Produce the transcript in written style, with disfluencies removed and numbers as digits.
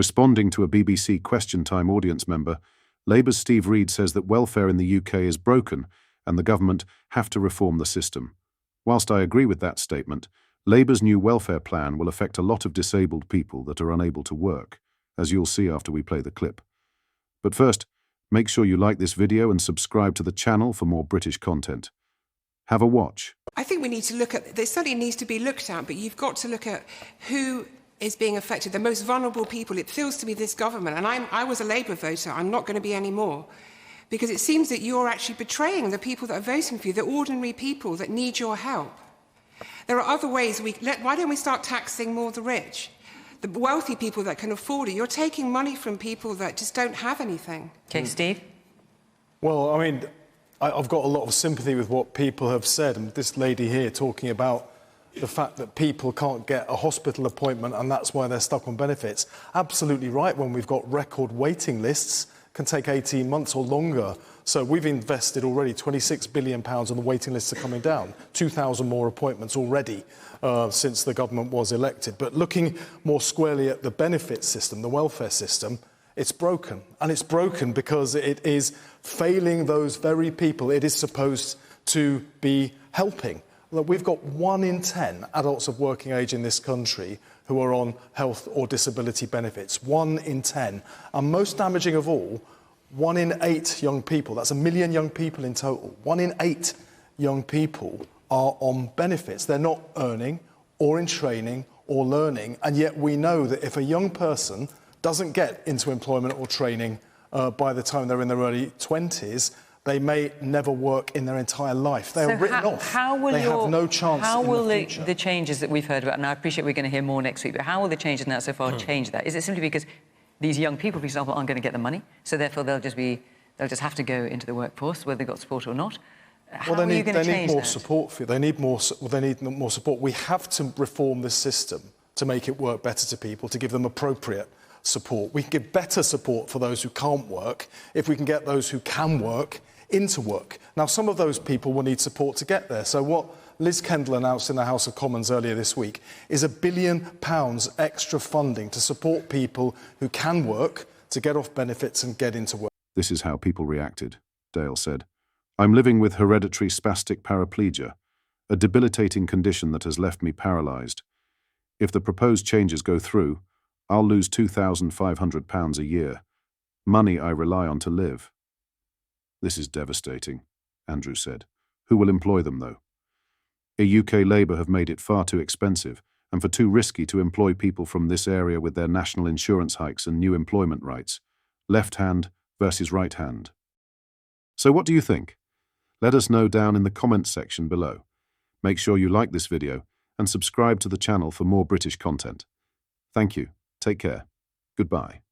Responding to a BBC Question Time audience member, Labour's Steve Reed says that welfare in the UK is broken and the government have to reform the system. Whilst I agree with that statement, Labour's new welfare plan will affect a lot of disabled people that are unable to work, as you'll see after we play the clip. But first, make sure you like this video and subscribe to the channel for more British content. Have a watch. I think we need to look at, this certainly needs to be looked at, but you've got to look at who is being affected, the most vulnerable people. It feels to me this government, and I was a Labour voter, I'm not going to be anymore, because it seems that you're actually betraying the people that are voting for you, the ordinary people that need your help. There are other ways. Why don't we start taxing more the rich? The wealthy people that can afford it. You're taking money from people that just don't have anything. Okay, Steve? Well, I mean, I've got a lot of sympathy with what people have said, and this lady here talking about the fact that people can't get a hospital appointment and that's why they're stuck on benefits. Absolutely right, when we've got record waiting lists, can take 18 months or longer. So we've invested already £26 billion and the waiting lists are coming down. 2,000 more appointments already since the government was elected. But looking more squarely at the benefit system, the welfare system, it's broken. And it's broken because it is failing those very people it is supposed to be helping. Look, we've got 1 in 10 adults of working age in this country who are on health or disability benefits. 1 in 10. And most damaging of all, 1 in 8 young people, that's 1 million young people in total, 1 in 8 young people are on benefits. They're not earning or in training or learning, and yet we know that if a young person doesn't get into employment or training by the time they're in their early 20s, they may never work in their entire life. They are written off. They have no chance how in will the future. the changes that we've heard about, and I appreciate we're going to hear more next week, but how will the changes now so far change that? Is it simply because these young people, for example, aren't going to get the money, so therefore they'll just have to go into the workforce, whether they've got support or not? How are you going to change that? They need more support for you. They need more support. We have to reform the system to make it work better to people, to give them appropriate support. We can give better support for those who can't work if we can get those who can work into work. Now, some of those people will need support to get there. So what Liz Kendall announced in the House of Commons earlier this week is £1 billion extra funding to support people who can work, to get off benefits and get into work. This is how people reacted, Dale said. I'm living with hereditary spastic paraplegia, a debilitating condition that has left me paralysed. If the proposed changes go through, I'll lose £2,500 a year, money I rely on to live. This is devastating, Andrew said. Who will employ them, though? UK Labour have made it far too expensive and for too risky to employ people from this area with their national insurance hikes and new employment rights. Left hand versus right hand. So what do you think? Let us know down in the comments section below. Make sure you like this video and subscribe to the channel for more British content. Thank you. Take care. Goodbye.